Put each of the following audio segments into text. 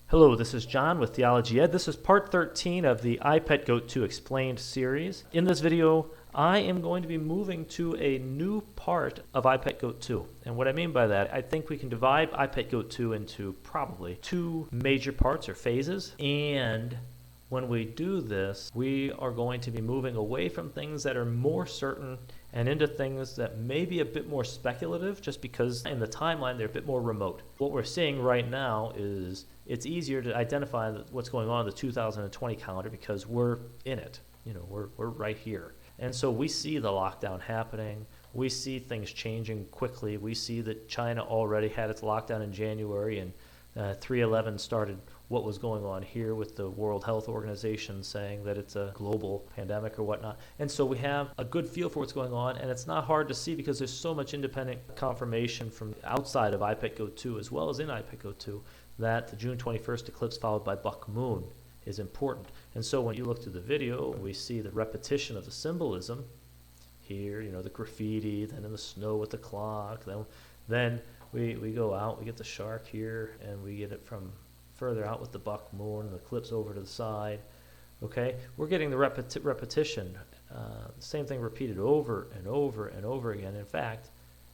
Hello, this is John with Theology Ed. This is part 13 of the iPet Goat 2 Explained series. In this video, I am going to be moving to a new part of iPet Goat 2. And what I mean by that, I think we can divide iPet Goat 2 into probably two major parts or phases. And when we do this, we are going to be moving away from things that are more certain and into things that may be a bit more speculative, just because in the timeline they're a bit more remote. What we're seeing right now is it's easier to identify what's going on in the 2020 calendar because we're in it. We're right here. And so we see the lockdown happening. We see things changing quickly. We see that China already had its lockdown in January, and 3/11 started what was going on here with the World Health Organization saying that it's a global pandemic or whatnot. And so we have a good feel for what's going on, and it's not hard to see because there's so much independent confirmation from outside of iPet Goat 2 as well as in iPet Goat 2 that the June 21st eclipse followed by buck moon is important. And so when you look to the video, we see the repetition of the symbolism here, the graffiti, then in the snow with the clock, then we go out, we get the shark here, and we get it from further out with the buck moon, the eclipse over to the side. Okay, we're getting the repetition, same thing repeated over and over and over again. In fact,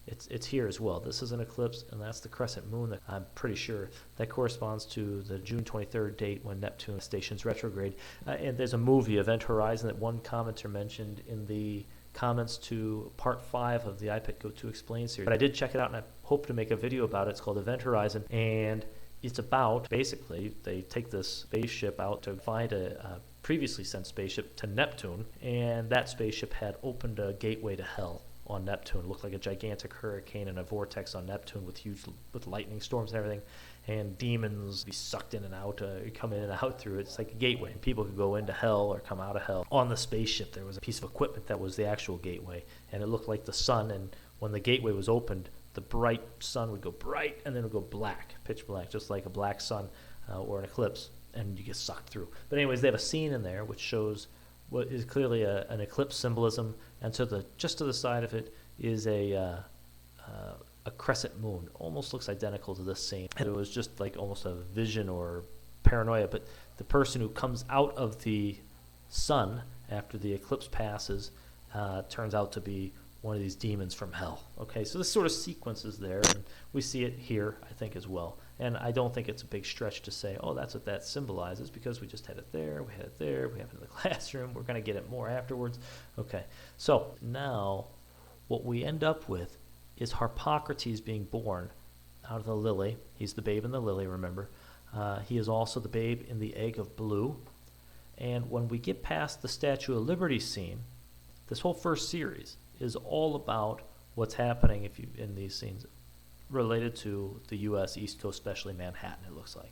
it's here as well. This is an eclipse, and that's the crescent moon that I'm pretty sure that corresponds to the June 23rd date when Neptune stations retrograde. And there's a movie, Event Horizon, that one commenter mentioned in the comments to part 5 of the iPet Goat 2 Explained series. But I did check it out, and I hope to make a video about it. It's called Event Horizon, and it's about, basically, they take this spaceship out to find a previously sent spaceship to Neptune, and that spaceship had opened a gateway to hell on Neptune. It looked like a gigantic hurricane and a vortex on Neptune with lightning storms and everything, and demons be sucked in and out, come in and out through it. It's like a gateway, and people could go into hell or come out of hell. On the spaceship, there was a piece of equipment that was the actual gateway, and it looked like the sun, and when the gateway was opened, the bright sun would go bright, and then it would go black, pitch black, just like a black sun or an eclipse, and you get sucked through. But anyways, they have a scene in there which shows what is clearly an eclipse symbolism, and just to the side of it is a crescent moon. Almost looks identical to this scene. And it was just like almost a vision or paranoia, but the person who comes out of the sun after the eclipse passes turns out to be one of these demons from hell. Okay, so this sort of sequence is there, and we see it here, I think, as well. And I don't think it's a big stretch to say, oh, that's what that symbolizes, because we just had it there, we had it there, we have it in the classroom, we're going to get it more afterwards. Okay, so now what we end up with is Harpocrates being born out of the lily. He's the babe in the lily, remember. He is also the babe in the egg of blue. And when we get past the Statue of Liberty scene, this whole first series is all about what's happening in these scenes related to the U.S. East Coast, especially Manhattan, it looks like,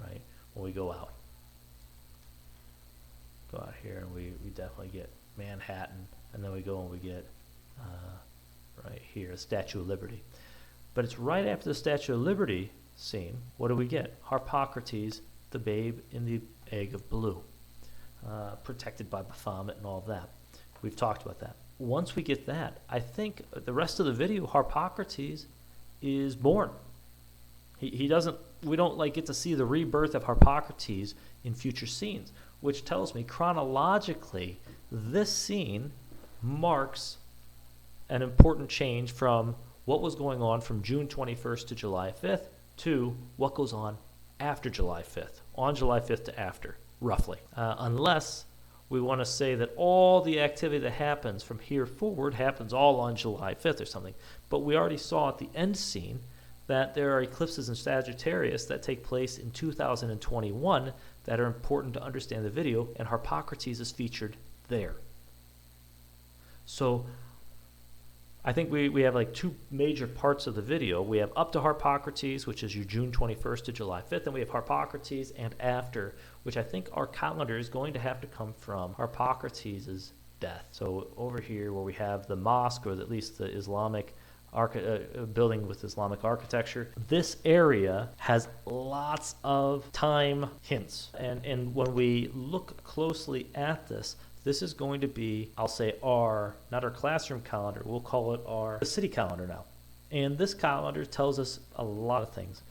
right? When we go out here, and we definitely get Manhattan, and then we go and we get right here, the Statue of Liberty. But it's right after the Statue of Liberty scene, what do we get? Harpocrates, the babe in the egg of blue, protected by Baphomet and all of that. We've talked about that. Once we get that, I think the rest of the video, Harpocrates is born. We don't get to see the rebirth of Harpocrates in future scenes, which tells me chronologically this scene marks an important change from what was going on from June 21st to July 5th to what goes on after July 5th, on July 5th to after, roughly, unless we want to say that all the activity that happens from here forward happens all on July 5th or something. But we already saw at the end scene that there are eclipses in Sagittarius that take place in 2021 that are important to understand the video, and Harpocrates is featured there. So I think we have like two major parts of the video. We have up to Harpocrates, which is your June 21st to July 5th, and we have Harpocrates and after, which I think our calendar is going to have to come from Harpocrates' death. So over here where we have the mosque, or at least the Islamic building with Islamic architecture, this area has lots of time hints. And when we look closely at this, this is going to be, I'll say not our classroom calendar, we'll call it our city calendar now. And this calendar tells us a lot of things.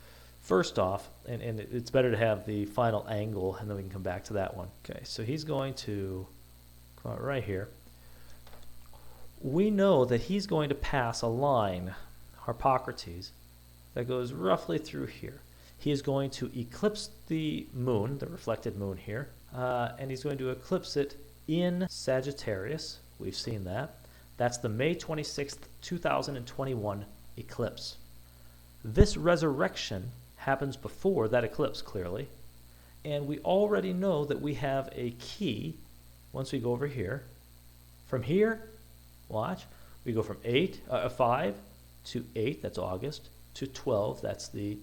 First off, and it's better to have the final angle, and then we can come back to that one. Okay, so he's going to come out right here. We know that he's going to pass a line, Harpocrates, that goes roughly through here. He is going to eclipse the moon, the reflected moon here, and he's going to eclipse it in Sagittarius. We've seen that. That's the May 26th, 2021 eclipse. This resurrection happens before that eclipse, clearly, and we already know that we have a key once we go over here. From here, watch, we go from 5 to 8, that's August, to 12, that's the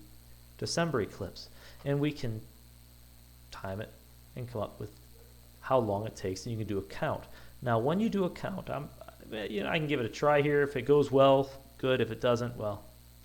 December eclipse. And we can time it and come up with how long it takes, and you can do a count. Now, when you do a count, I can give it a try here. If it goes well, good. If it doesn't, well,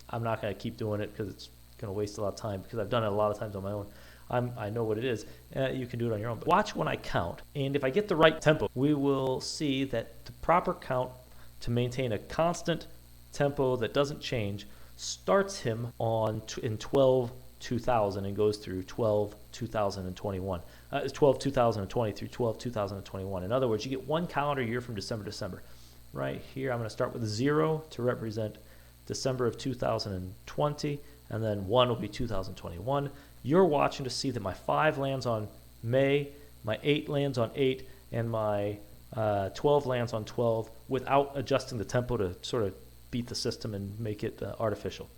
I'm not going to keep doing it because it's going to waste a lot of time, because I've done it a lot of times on my own. I know what it is. You can do it on your own. But watch when I count, and if I get the right tempo, we will see that the proper count to maintain a constant tempo that doesn't change starts him in 12-2000 and goes through 12-2021. 12-2020 through 12-2021. In other words, you get one calendar year from December to December. Right here, I'm going to start with 0 to represent December of 2020, and then 1 will be 2021. You're watching to see that my 5 lands on May, my 8 lands on 8, and my 12 lands on 12 without adjusting the tempo to sort of beat the system and make it artificial.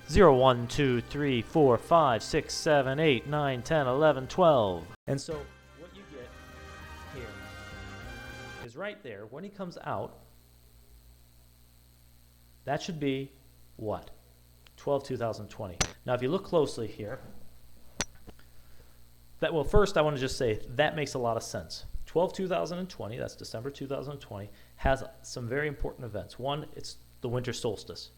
0, 1, 2, 3, 4, 5, 6, 7, 8, 9, 10, 11, 12. And so what you get here is right there, when he comes out, that should be what? 12-2020. Now, if you look closely here, well, first I want to just say that makes a lot of sense. 12-2020, that's December 2020, has some very important events. One, it's the winter solstice.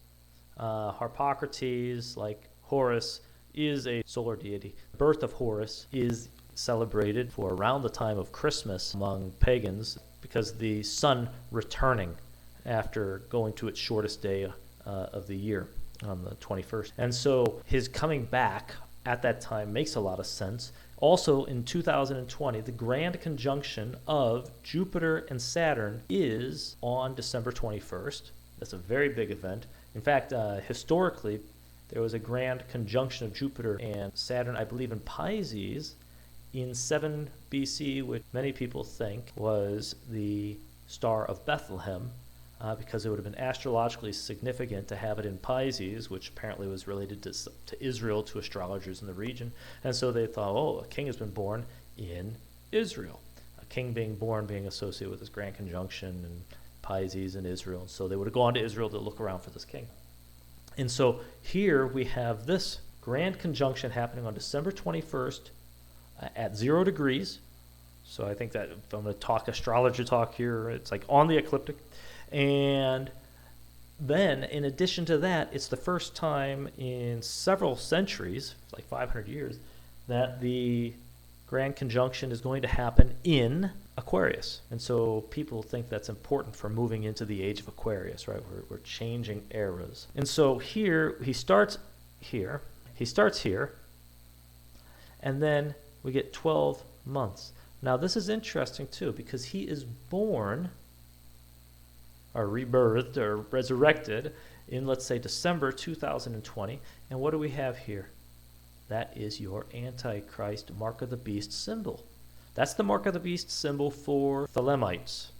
Harpocrates, like Horus, is a solar deity. The birth of Horus is celebrated for around the time of Christmas among pagans because the sun returning after going to its shortest day of the year on the 21st. And so his coming back at that time makes a lot of sense. Also, in 2020, the grand conjunction of Jupiter and Saturn is on December 21st. That's a very big event. In fact, historically, there was a grand conjunction of Jupiter and Saturn, I believe, in Pisces in 7 BC, which many people think was the Star of Bethlehem, because it would have been astrologically significant to have it in Pisces, which apparently was related to Israel, to astrologers in the region. And so they thought, oh, a king has been born in Israel. A king being born being associated with this grand conjunction and Pisces and Israel. And so they would have gone to Israel to look around for this king. And so here we have this grand conjunction happening on December 21st at 0 degrees. So I think that if I'm going to talk astrology talk here, it's like on the ecliptic. And then, in addition to that, it's the first time in several centuries, like 500 years, that the grand conjunction is going to happen in Aquarius. And so people think that's important for moving into the age of Aquarius, right? We're changing eras. And so here, he starts here, and then we get 12 months. Now, this is interesting, too, because he is born or rebirthed or resurrected in, let's say, December 2020. And what do we have here? That is your Antichrist Mark of the Beast symbol. That's the Mark of the Beast symbol for Thelemites.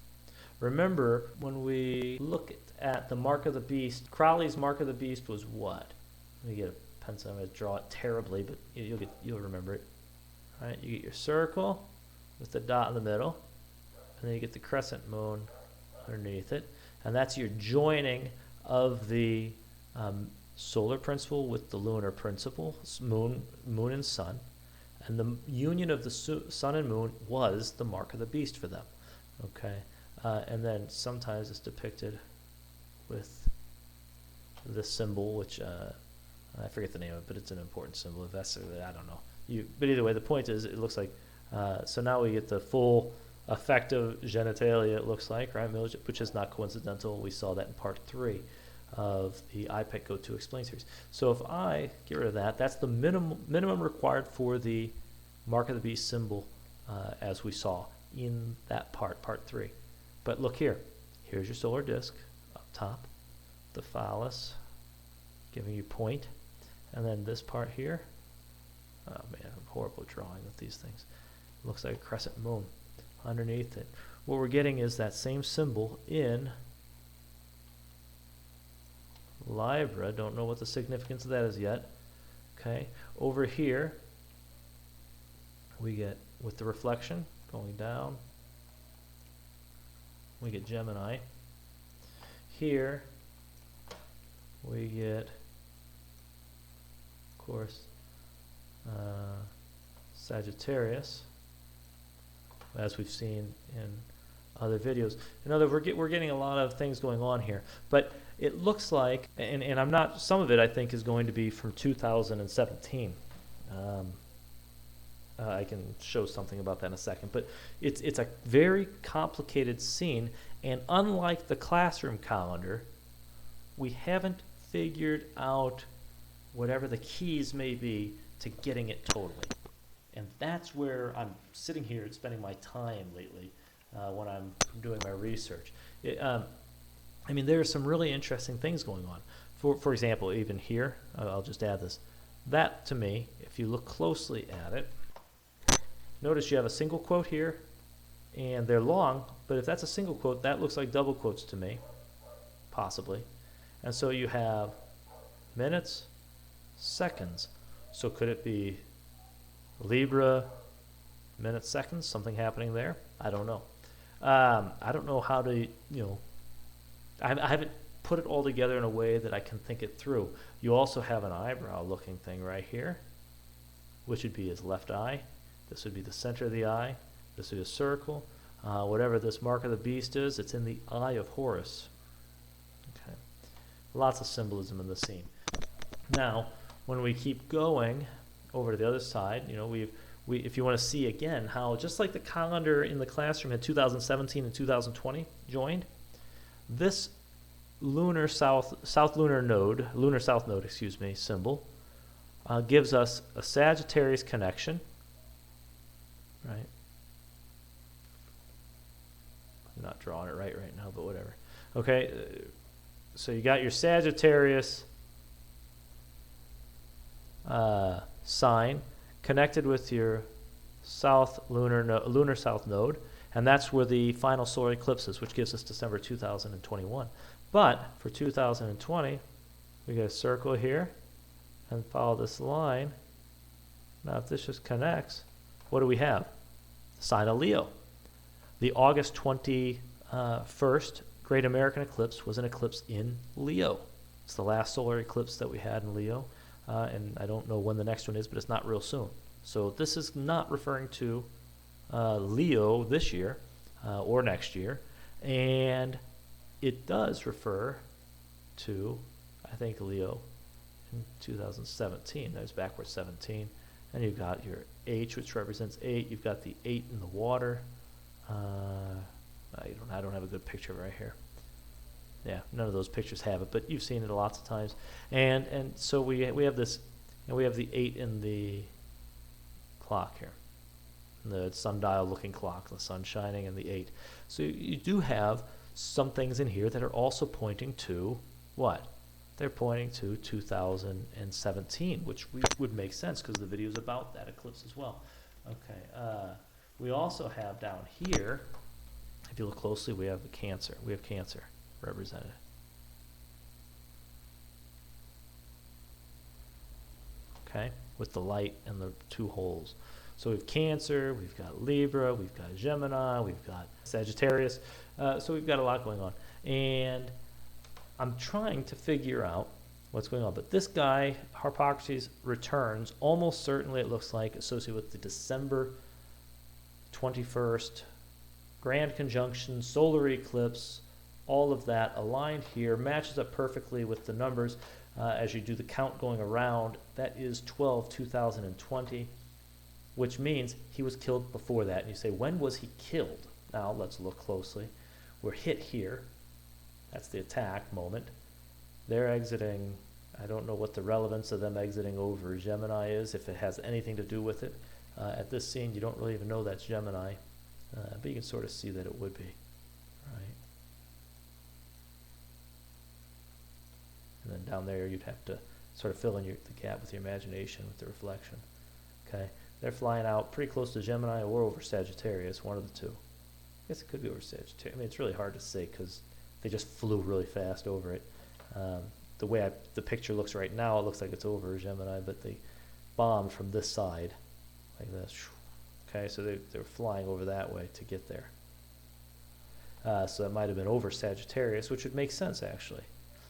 Remember, when we look at the Mark of the Beast, Crowley's Mark of the Beast was what? Let me get a pencil. I'm going to draw it terribly, but you'll remember it. All right, you get your circle with the dot in the middle, and then you get the crescent moon underneath it. And that's your joining of the solar principle with the lunar principle, moon and sun. And the union of the sun and moon was the mark of the beast for them. Okay, and then sometimes it's depicted with this symbol, which I forget the name of it, but it's an important symbol. If that's I don't know. But either way, the point is, it looks like. So now we get the full effect of genitalia, it looks like, right? Which is not coincidental. We saw that in part 3. of the iPet Go 2 Explain series. So if I get rid of that, that's the minimum required for the Mark of the Beast symbol as we saw in that part 3. But look here. Here's your solar disk up top, the phallus giving you point, and then this part here. Oh man, I'm horrible at drawing with these things. It looks like a crescent moon underneath it. What we're getting is that same symbol in Libra. Don't know what the significance of that is yet. Okay, over here we get, with the reflection going down, we get Gemini. Here we get, of course, Sagittarius, as we've seen in other videos. In other words, we're getting a lot of things going on here, but it looks like, and I'm not, some of it I think is going to be from 2017. I can show something about that in a second, but it's a very complicated scene, and unlike the classroom calendar, we haven't figured out whatever the keys may be to getting it totally. And that's where I'm sitting here and spending my time lately when I'm doing my research. I mean, there are some really interesting things going on. For example, even here, I'll just add this. That, to me, if you look closely at it, notice you have a single quote here, and they're long, but if that's a single quote, that looks like double quotes to me, possibly. And so you have minutes, seconds. So could it be Libra, minutes, seconds, something happening there? I don't know. I don't know how to, I haven't put it all together in a way that I can think it through. You also have an eyebrow looking thing right here, which would be his left eye. This would be the center of the eye. This would be a circle. Whatever this Mark of the Beast is, it's in the eye of Horus. Okay. Lots of symbolism in the scene. Now, when we keep going over to the other side, if you want to see again how, just like the calendar in the classroom had 2017 and 2020 joined, this lunar south node, symbol gives us a Sagittarius connection, right? I'm not drawing it right now, but whatever. Okay, so you got your Sagittarius sign connected with your lunar south node, and that's where the final solar eclipse is, which gives us December 2021. But for 2020, we get a circle here and follow this line. Now, if this just connects, what do we have? Sign of Leo. The August 21st Great American Eclipse was an eclipse in Leo. It's the last solar eclipse that we had in Leo, and I don't know when the next one is, but it's not real soon. So this is not referring to Leo this year or next year, and it does refer to, I think, Leo in 2017. There's backwards 17, and you've got your H, which represents 8. You've got the 8 in the water. I don't have a good picture right here. Yeah, none of those pictures have it, but you've seen it lots of times. And so we have this, and we have the 8 in the clock here, the sundial looking clock, the sun shining, and the 8. So you do have some things in here that are also pointing to what? They're pointing to 2017, which would make sense because the video is about that eclipse as well. Okay, we also have down here, if you look closely, we have the Cancer. We have Cancer represented. Okay, with the light and the 2 holes. So we have Cancer, we've got Libra, we've got Gemini, we've got Sagittarius. So we've got a lot going on. And I'm trying to figure out what's going on. But this guy, Harpocrates, returns almost certainly, it looks like, associated with the December 21st grand conjunction, solar eclipse, all of that aligned here, matches up perfectly with the numbers as you do the count going around. That is 12/2020, which means he was killed before that. And you say, when was he killed? Now let's look closely. We're hit here. That's the attack moment. They're exiting. I don't know what the relevance of them exiting over Gemini is, if it has anything to do with it. At this scene, you don't really even know that's Gemini, but you can sort of see that it would be, right? And then down there, you'd have to sort of fill in the gap with your imagination, with the reflection. Okay, they're flying out pretty close to Gemini or over Sagittarius, one of the two. I guess it could be over Sagittarius. I mean, it's really hard to say because they just flew really fast over it. The way the picture looks right now, it looks like it's over Gemini, but they bombed from this side, like this. Okay, so they're flying over that way to get there. So that might have been over Sagittarius, which would make sense, actually.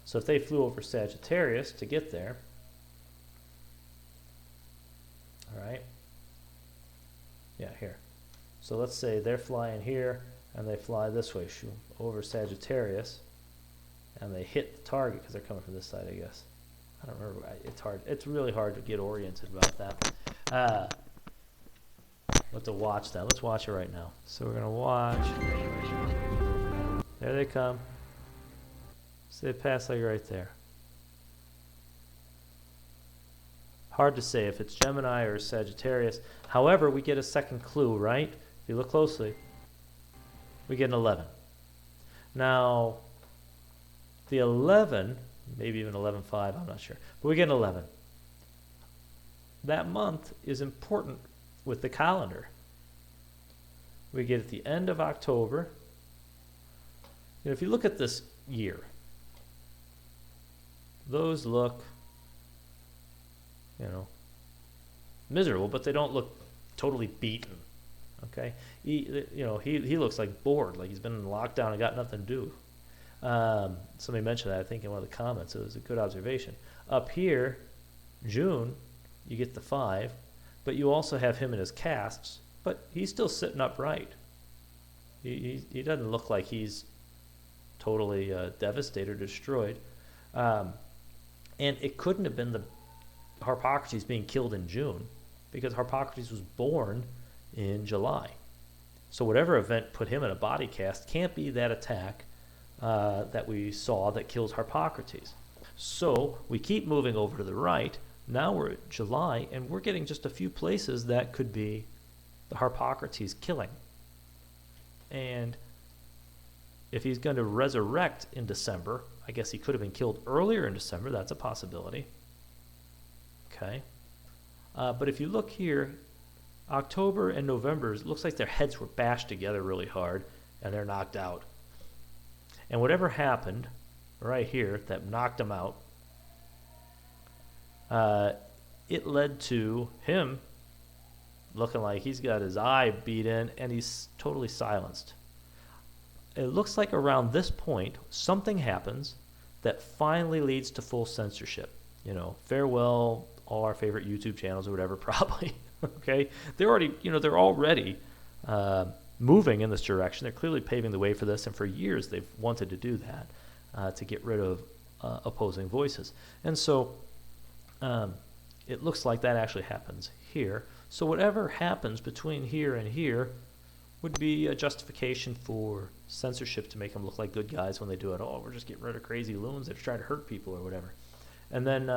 So if they flew over Sagittarius to get there, all right, yeah, here. So let's say they're flying here, and they fly this way, over Sagittarius, and they hit the target because they're coming from this side, I guess. I don't remember. It's hard. It's really hard to get oriented about that. Let's watch that. Let's watch it right now. So we're gonna watch. There they come. So they pass like right there. Hard to say if it's Gemini or Sagittarius. However, we get a second clue, right? If you look closely, we get an 11. Now, the 11, maybe even 11.5, I'm not sure, but we get an 11. That month is important with the calendar. We get at the end of October. You know, if you look at this year, those look, miserable, but they don't look totally beaten. Okay, he looks like bored, like he's been in lockdown and got nothing to do. Somebody mentioned that, I think, in one of the comments. It was a good observation. Up here, June, you get the 5, but you also have him in his casts, but he's still sitting upright. He doesn't look like he's totally devastated or destroyed. And it couldn't have been the Harpocrates being killed in June, because Harpocrates was born in July. So whatever event put him in a body cast can't be that attack that we saw that kills Harpocrates. So we keep moving over to the right. Now we're at July, and we're getting just a few places that could be the Harpocrates killing. And if he's going to resurrect in December, I guess he could have been killed earlier in December. That's a possibility. Okay. But if you look here, October and November, it looks like their heads were bashed together really hard, and they're knocked out. And whatever happened right here that knocked him out, it led to him looking like he's got his eye beat in and he's totally silenced. It looks like around this point, something happens that finally leads to full censorship. Farewell, all our favorite YouTube channels or whatever, probably. Okay, they're already moving in this direction. They're clearly paving the way for this, and for years they've wanted to do that to get rid of opposing voices. And so it looks like that actually happens here. So whatever happens between here and here would be a justification for censorship to make them look like good guys when they do it. Oh, we're just getting rid of crazy loons that are trying to hurt people or whatever. And then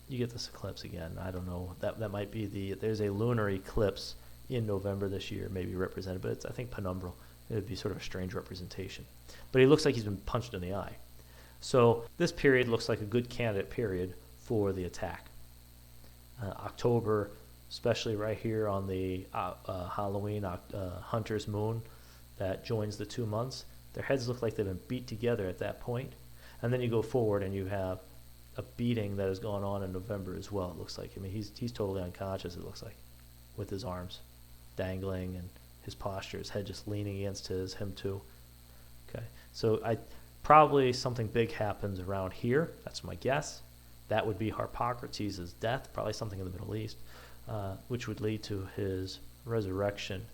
you get this eclipse again. I don't know. That might be there's a lunar eclipse in November this year, maybe represented, but it's, I think, penumbral. It would be sort of a strange representation. But he looks like he's been punched in the eye. So this period looks like a good candidate period for the attack. October, especially right here on the Halloween hunter's moon that joins the 2 months, their heads look like they've been beat together at that point. And then you go forward and you have a beating that has gone on in November as well, it looks like. I mean, he's totally unconscious, it looks like, with his arms dangling and his posture, his head just leaning against him too. Okay, so probably something big happens around here. That's my guess. That would be Harpocrates' death, probably something in the Middle East, which would lead to his resurrection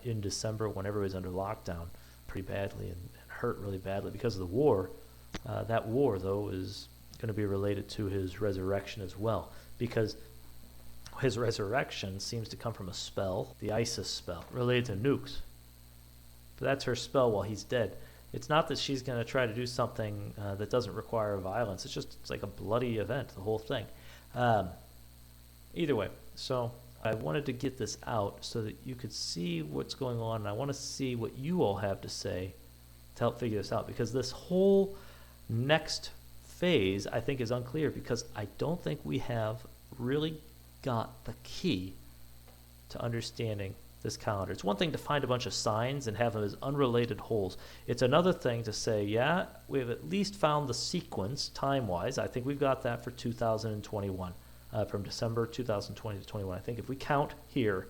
in December when everybody's under lockdown pretty badly and hurt really badly because of the war. That war, though, is going to be related to his resurrection as well, because his resurrection seems to come from a spell, the Isis spell, related to nukes. But that's her spell while he's dead. It's not that she's going to try to do something that doesn't require violence. It's like a bloody event, the whole thing. Either way, so I wanted to get this out so that you could see what's going on, and I want to see what you all have to say to help figure this out, because this whole next phase I think is unclear, because I don't think we have really got the key to understanding this calendar. It's one thing to find a bunch of signs and have them as unrelated wholes. It's another thing to say, yeah, we've at least found the sequence time-wise. I think we've got that for 2021, from December 2020 to 21. I think if we count here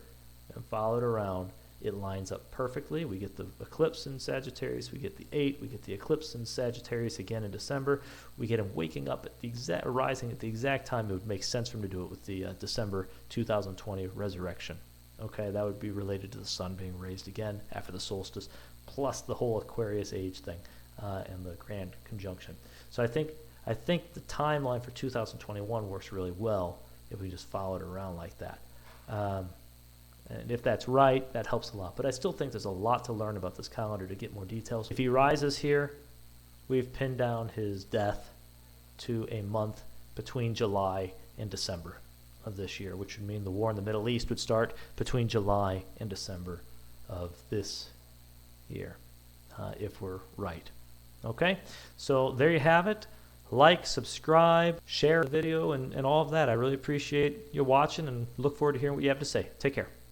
and follow it around, it lines up perfectly. We get the eclipse in Sagittarius, we get the 8, we get the eclipse in Sagittarius again in December. We get him waking up at the exact, rising at the exact time it would make sense for him to do it with the December 2020 resurrection. Okay, that would be related to the sun being raised again after the solstice, plus the whole Aquarius age thing and the grand conjunction. So I think the timeline for 2021 works really well if we just follow it around like that. And if that's right, that helps a lot. But I still think there's a lot to learn about this calendar to get more details. If he rises here, we've pinned down his death to a month between July and December of this year, which would mean the war in the Middle East would start between July and December of this year, if we're right. Okay, so there you have it. Like, subscribe, share the video, and all of that. I really appreciate you watching and look forward to hearing what you have to say. Take care.